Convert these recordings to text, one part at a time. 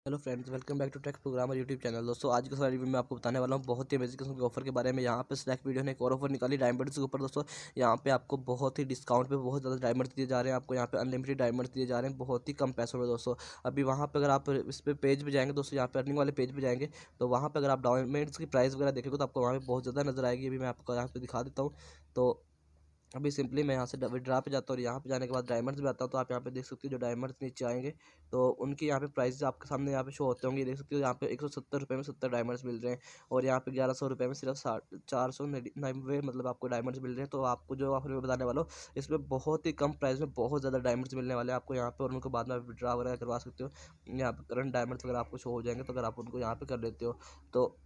Hello friends, welcome back to tech programmer YouTube channel. दोस्तों आज के सारी वीडियो में आपको बताने वाला हूँ बहुत ही अमेजिंग किस्म के ऑफर के बारे में। यहाँ पे सिलेक्ट वीडियो ने एक और ऑफर निकाली डायमंड्स के ऊपर। दोस्तों यहाँ पे आपको बहुत ही डिस्काउंट पे बहुत ज़्यादा डायमंड्स दिए जा रहे हैं। आपको यहाँ पे अनलिमिटेड डायमंड्स दिए जा रहे हैं बहुत ही कम पैसों में। दोस्तों अभी वहाँ पे अगर आप इस पे पेज पे जाएंगे, दोस्तों यहाँ पे अर्निंग वाले पेज पे जाएंगे तो वहाँ पे अगर आप डायमंड्स की प्राइस वगैरह देखेंगे तो आपको वहाँ पे बहुत ज़्यादा नजर आएगी। अभी मैं आपको यहाँ पे दिखा देता हूँ। तो अभी सिंपली मैं यहाँ से विड्रा पे जाता हूँ और यहाँ पे जाने के बाद डायमंड्स में आता हूँ। तो आप यहाँ पे देख सकते हो जो डायमंड्स नीचे आएंगे तो उनकी यहाँ पे प्राइस आपके सामने यहाँ पे शो होते होंगे। ये देख सकते हो यहाँ पे 170 रुपये में 70 डायमंड्स मिल रहे हैं और यहाँ पे 1100 रुपये में सिर्फ 499 मतलब आपको डायमंड्स मिल रहे हैं। तो आपको जो ऑफर मैं बताने वाला हूँ इसमें बहुत ही कम प्राइस में बहुत ज़्यादा डायमंड्स मिलने वाले हैं आपको यहाँ पे, और उनको बाद में विड्रा वगैरह करवा सकते हो। यहाँ पे करंट डायमंड्स वगैरह आपको शो हो जाएंगे तो अगर आप उनको यहाँ पे कर लेते हो तो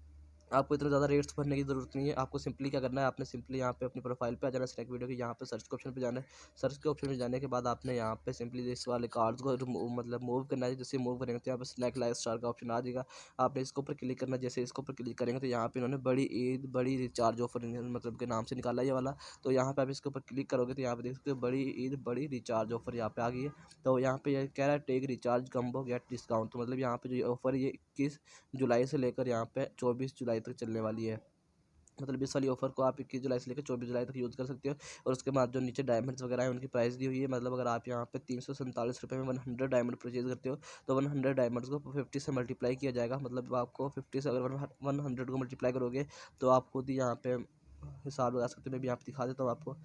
आपको इतना ज़्यादा रेट्स भरने की ज़रूरत नहीं है। आपको सिंपली क्या करना है, आपने सिंपली यहाँ पे अपनी प्रोफाइल पे आ जाना, सिलेक्ट वीडियो की यहाँ पे सर्च के ऑप्शन पे जाना है। सर्च के ऑप्शन पे जाने के बाद आपने यहाँ पे सिंपली इस वाले कार्ड्स को मतलब मूव करना है। जैसे मूव करेंगे तो यहाँ पे सिलेक्ट लाइफ स्टार का ऑप्शन आ जाएगा। आपने इसके ऊपर क्लिक करना है। जैसे इसके ऊपर क्लिक करेंगे तो यहाँ पे इन्होंने बड़ी ईद बड़ी रिचार्ज ऑफर मतलब के नाम से निकाला ये वाला। तो यहाँ पे आप इसके ऊपर क्लिक करोगे तो यहाँ पे देख सकते हो बड़ी ईद बड़ी रिचार्ज ऑफर यहाँ पे आ गई है। तो यहाँ पे ये कह रहा है tech recharge combo get discount. तो मतलब यहाँ पे जो ऑफर ये 21 जुलाई से लेकर यहाँ पे 24 जुलाई तक चलने वाली है। मतलब इस वाली ऑफर को आप 21 जुलाई से लेकर 24 जुलाई तक यूज़ कर सकते हो। और उसके बाद जो नीचे डायमंड्स वगैरह है उनकी प्राइस दी हुई है। मतलब अगर आप यहाँ पे 347 रुपये में 100 डायमंड परचेज करते हो तो 100 डायमंड्स को 50 से मल्टीप्लाई किया जाएगा। मतलब आपको 50 से अगर 100 को मल्टीप्लाई करोगे तो आप खुद ही यहाँ पे हिसाब लगा सकते हो। मैं भी यहाँ पे दिखा देता हूँ आपको।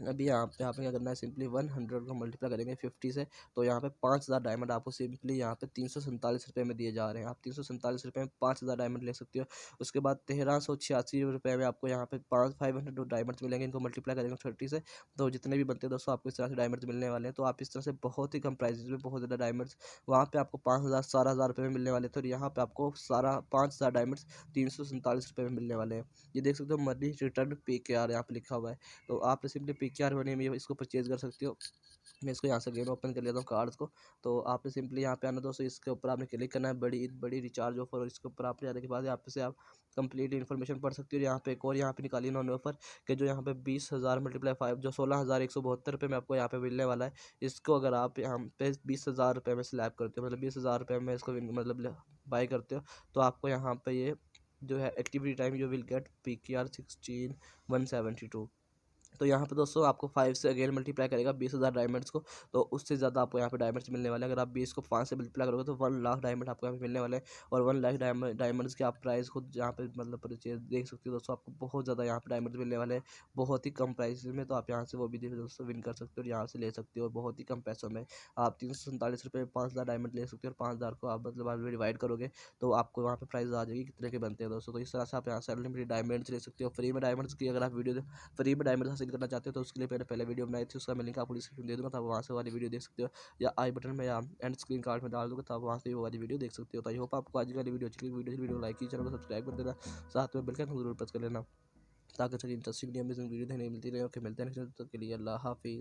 अभी यहाँ पे क्या करना है, सिंपली 100 को मल्टीप्लाई करेंगे 50 से तो यहाँ पे 5000 डायमंड आपको सिंपली यहाँ पे 347 रुपये में दिए जा रहे हैं। आप 347 रुपये में 5000 डायमंड ले सकते हो। उसके बाद 1386 रुपये में आपको यहाँ पे 500 डायमंड्स मिलेंगे। इनको मल्टीप्लाई करेंगे 30 से तो जितने भी बनते हैं दोस्तों आपको इस तरह से डायमंड्स मिलने वाले हैं। तो आप इस तरह से बहुत ही कम प्राइस में बहुत ज़्यादा डायमंड्स वहाँ पे आपको 5000 17,000 रुपये में मिलने वाले थे और यहाँ पे आपको सारा 5000 डायमंड्स 347 रुपये में मिलने वाले हैं। ये देख सकते हो मनी रिटर्न PKR यहाँ पे लिखा हुआ है। तो आप सिंपली PKR होने में इसको परचेज कर सकते हो। मैं इसको यहाँ से गेम ओपन कर लेता हूँ कार्ड्स को। तो आपने सिंपली यहाँ पे आना दोस्तों, इसके ऊपर आपने क्लिक करना है बड़ी रिचार्ज ऑफर, और इसके ऊपर आपने जाने के बाद यहाँ पे से आप कंप्लीट इन्फॉर्मेशन पढ़ सकते हो। यहाँ पे एक और यहाँ पे निकाली इन्होंने ऑफर कि जो यहाँ पे 20,000 मल्टीप्लाई 5 जो 16,172 रुपये में आपको यहाँ पे मिलने वाला है। इसको अगर आप यहाँ पे 20,000 रुपये में स्लैब करते हो, मतलब 20,000 रुपये में इसको मतलब बाई करते हो तो आपको यहाँ पे ये जो है activity time you will get PKR 16172। तो यहाँ पे दोस्तों आपको 5 से अगेन मल्टीप्लाई करेगा 20,000 डायमंड्स को, तो उससे ज़्यादा आपको यहाँ पे डायमंड्स मिलने वाले हैं। अगर आप 20 को 5 से मल्टीप्लाई करोगे तो 1 लाख डायमंड आपको यहाँ पे मिलने वाले हैं। और 1 लाख डायमंड्स की आप प्राइस खुद यहाँ पे मतलब परचेज देख सकते हो दोस्तों। आपको बहुत ज़्यादा यहाँ पे डायमंड्स मिलने वाले हैं बहुत ही कम प्राइस में। तो आप यहाँ से वो भी देखो दोस्तों विन कर सकते हो और यहाँ से ले सकते हो बहुत ही कम पैसों में। आप 347 रुपये में 5,000 डायमंड ले सकते हो और 5,000 को आप मतलब आप डिवाइड करोगे तो आपको वहाँ पे प्राइस आ जाएगी कितने के बनते हैं दोस्तों। तो इस तरह से आप यहाँ से अनलिमिटेड डायमंड्स ले सकते हो फ्री में। डायमंड्स की अगर आप वीडियो फ्री में डायमंड हासिल करना चाहते हो तो उसके लिए मैंने पहले वीडियो बनाई थी, उसका मैं लिंक आपको डिस्क्रिप्शन दे दूँगा। तो आप वहाँ से वाली वीडियो देख सकते हो या आई बटन में या एंड स्क्रीन कार्ड में डाल दूँगा, तो आप वहाँ से वो वाली वीडियो देख सकते हो। तो आई होप आपको आज की वाली वीडियो अच्छी लगी। वीडियो लाइक कीजिए, चैनल को सब्सक्राइब कर देना, साथ में बेल का आइकन जरूर प्रेस कर लेना ताकि सभी इंटरेस्टिंग वीडियो देखने को मिलती रहे। ओके, मिलते हैं नेक्स्ट, तब तक के लिए अल्लाह हाफिज़।